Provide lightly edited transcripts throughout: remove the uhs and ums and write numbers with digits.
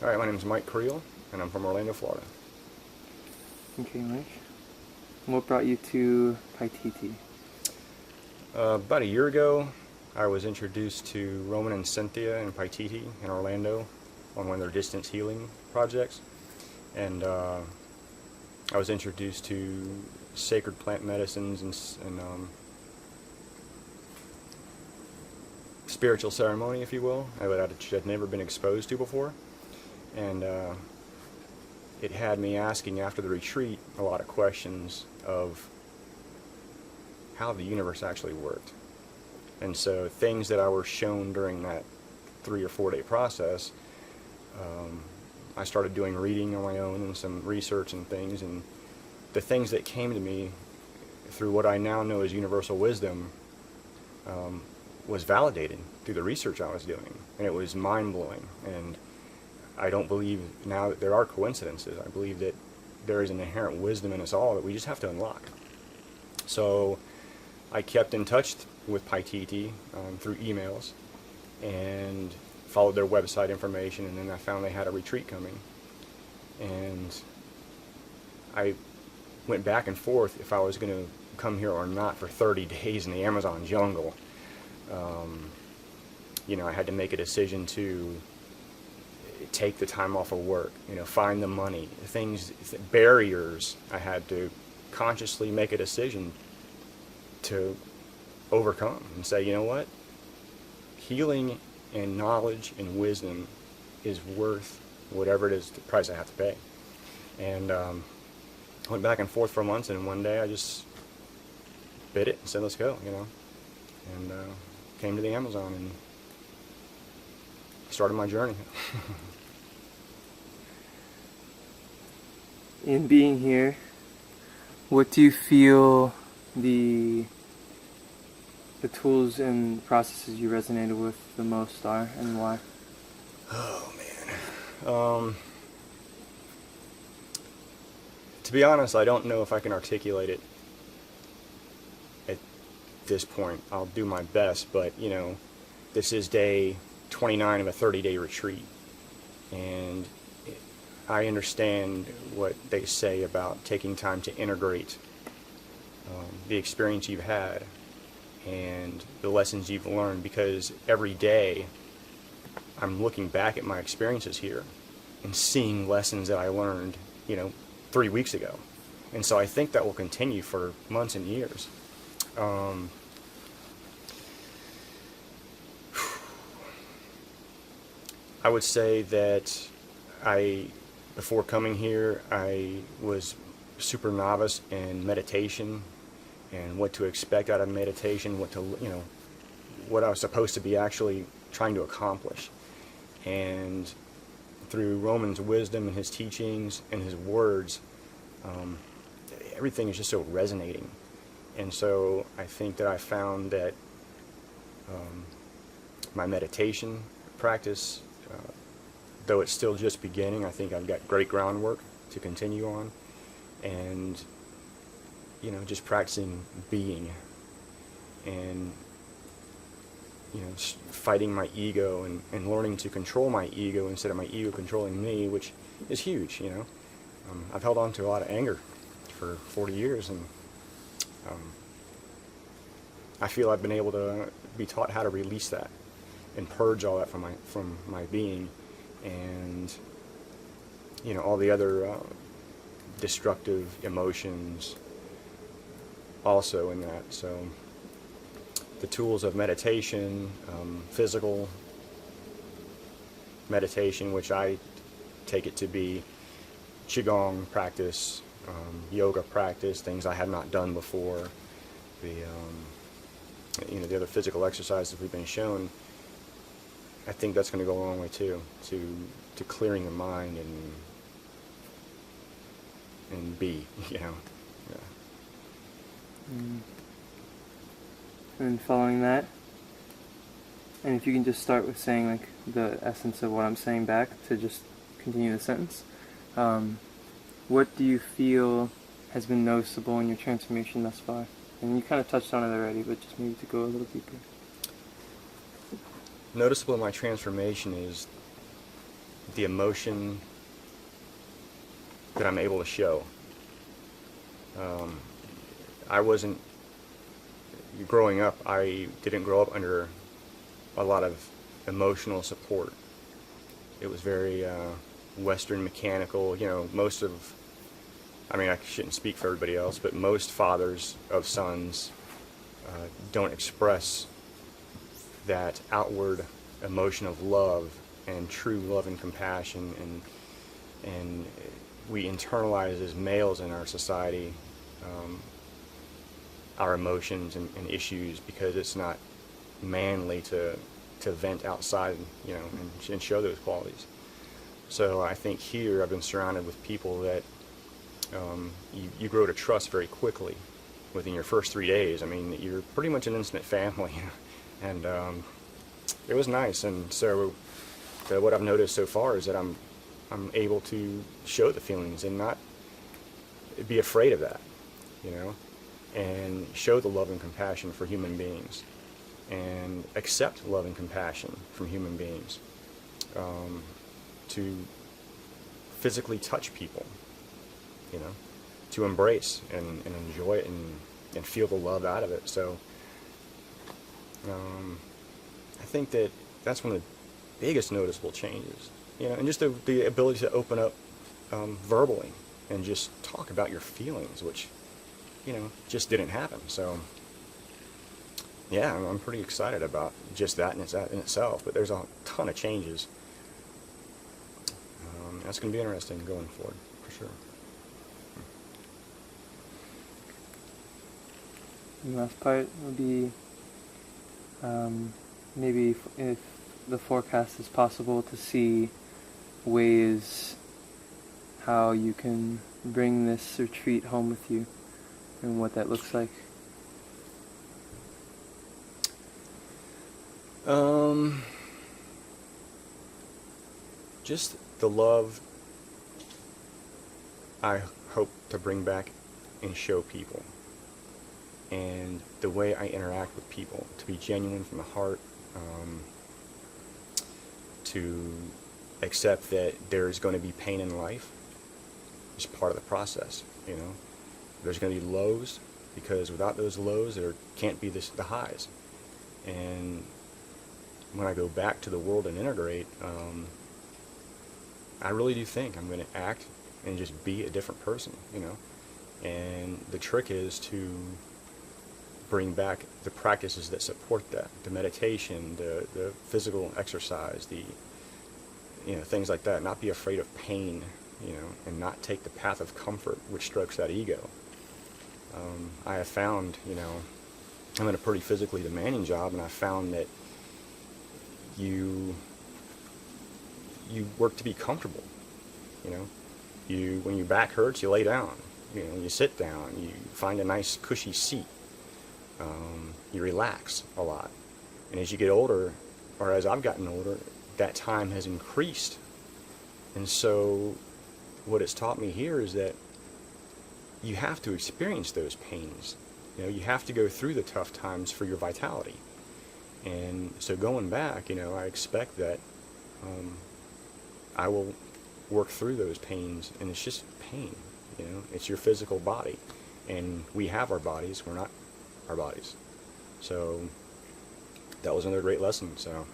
All right, my name is Mike Creel, and I'm from Orlando, Florida. Okay, Mike. What brought you to Paititi? About a year ago, I was introduced to Roman and Cynthia in Paititi in Orlando on one of their distance healing projects, and I was introduced to sacred plant medicines and spiritual ceremony, if you will, I'd never been exposed to before, and it had me asking after the retreat a lot of questions of how the universe actually worked. And so things that I were shown during that 3 or 4 day process, I started doing reading on my own and some research and things, and the things that came to me through what I now know as universal wisdom was validated through the research I was doing, and it was mind-blowing. And I don't believe now that there are coincidences. I believe that there is an inherent wisdom in us all that we just have to unlock. So I kept in touch with Paititi through emails and followed their website information, and then I found they had a retreat coming. And I went back and forth if I was going to come here or not for 30 days in the Amazon jungle. I had to make a decision to take the time off of work, find the money, barriers. I had to consciously make a decision to overcome and say, you know what? Healing and knowledge and wisdom is worth whatever it is, the price I have to pay. And I went back and forth for months, and one day I just bit it and said, let's go, and came to the Amazon and started my journey. In being here, what do you feel the tools and processes you resonated with the most are, and why? Oh, man. To be honest, I don't know if I can articulate it at this point. I'll do my best, but, this is day 29 of a 30-day retreat, and I understand what they say about taking time to integrate the experience you've had and the lessons you've learned, because every day I'm looking back at my experiences here and seeing lessons that I learned, 3 weeks ago. And so I think that will continue for months and years. I would say that before coming here, I was super novice in meditation and what to expect out of meditation, what I was supposed to be actually trying to accomplish. And through Roman's wisdom and his teachings and his words, everything is just so resonating. And so I think that I found that my meditation practice, though it's still just beginning, I think I've got great groundwork to continue on. And, just practicing being and, fighting my ego and learning to control my ego instead of my ego controlling me, which is huge, I've held on to a lot of anger for 40 years, and I feel I've been able to be taught how to release that and purge all that from my being, and all the other destructive emotions also in that. So the tools of meditation, physical meditation, which I take it to be qigong practice, yoga practice, things I had not done before, the other physical exercises we've been shown. I think that's going to go a long way too, to clearing the mind and be, Yeah. And following that, and if you can just start with saying like the essence of what I'm saying back to just continue the sentence. What do you feel has been noticeable in your transformation thus far? And you kind of touched on it already, but just maybe to go a little deeper. Noticeable in my transformation is the emotion that I'm able to show. I wasn't, growing up, I didn't grow up under a lot of emotional support. It was very Western mechanical, most of, I shouldn't speak for everybody else, but most fathers of sons don't express that outward emotion of love and true love and compassion, and we internalize as males in our society our emotions and issues because it's not manly to vent outside, and show those qualities. So I think here I've been surrounded with people that you grow to trust very quickly within your first 3 days. You're pretty much an instant family, and it was nice. And so what I've noticed so far is that I'm able to show the feelings and not be afraid of that, and show the love and compassion for human beings, and accept love and compassion from human beings, to physically touch people, to embrace and enjoy it and feel the love out of it. So I think that's one of the biggest noticeable changes, and just the ability to open up verbally and just talk about your feelings, which just didn't happen. So yeah, I'm pretty excited about just that in itself, but there's a ton of changes. That's going to be interesting going forward, for sure. The last part would be maybe if the forecast is possible to see ways how you can bring this retreat home with you and what that looks like. Just the love I hope to bring back and show people, and the way I interact with people, to be genuine from the heart, to accept that there's going to be pain in life. It's part of the process, There's going to be lows, because without those lows there can't be the highs. And when I go back to the world and integrate, I really do think I'm going to act and just be a different person, And the trick is to bring back the practices that support that, the meditation, the physical exercise, the things like that. Not be afraid of pain, and not take the path of comfort, which strokes that ego. I have found, I'm in a pretty physically demanding job, and I found that you work to be comfortable, when your back hurts, you lay down, you sit down, you find a nice cushy seat, you relax a lot. And as you get older, or as I've gotten older, that time has increased. And so what it's taught me here is that you have to experience those pains. You have to go through the tough times for your vitality. And so going back, I expect that I will work through those pains, and it's just pain, it's your physical body, and we have our bodies, we're not our bodies. So that was another great lesson. So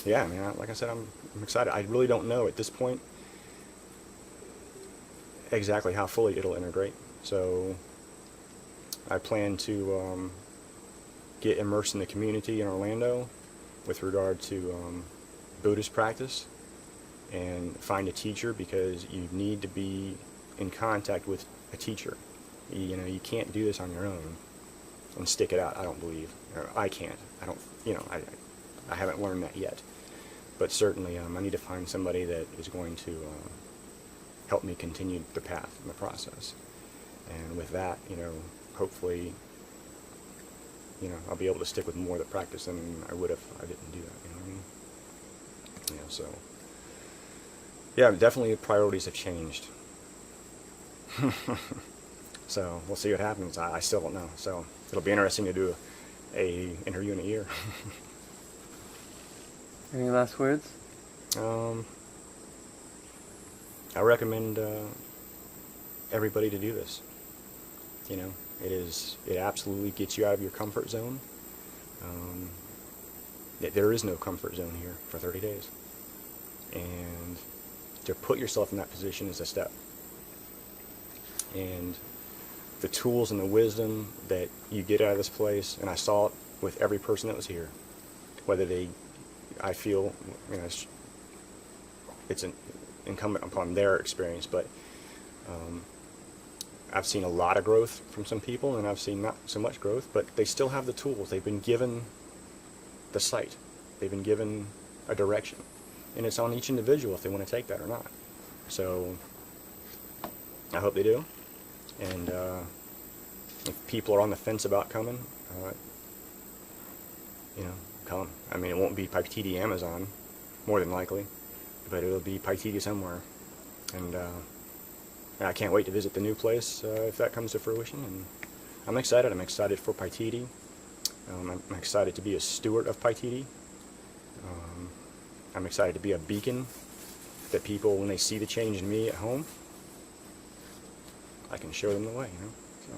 yeah, like I said, I'm excited. I really don't know at this point exactly how fully it'll integrate. So I plan to get immersed in the community in Orlando with regard to Buddhist practice, and find a teacher, because you need to be in contact with a teacher. You can't do this on your own and stick it out, I don't believe. Or I can't. I don't, I haven't learned that yet. But certainly I need to find somebody that is going to help me continue the path and the process. And with that, hopefully, I'll be able to stick with more of the practice than I would if I didn't do that, what I mean? So, yeah, definitely priorities have changed. So, we'll see what happens. I still don't know. So, it'll be interesting to do a interview in a year. Any last words? I recommend everybody to do this. You know, it absolutely gets you out of your comfort zone. There is no comfort zone here for 30 days. And to put yourself in that position is a step. And the tools and the wisdom that you get out of this place, and I saw it with every person that was here, whether I feel, you know, it's incumbent upon their experience, but I've seen a lot of growth from some people, and I've seen not so much growth, but they still have the tools. They've been given the sight. They've been given a direction. And it's on each individual if they want to take that or not. So I hope they do. And if people are on the fence about coming, you know, come. I mean, it won't be Paititi Amazon, more than likely, but it'll be Paititi somewhere. And I can't wait to visit the new place if that comes to fruition. And I'm excited. I'm excited for Paititi. I'm excited to be a steward of Paititi. I'm excited to be a beacon that people, when they see the change in me at home, I can show them the way, you know. So.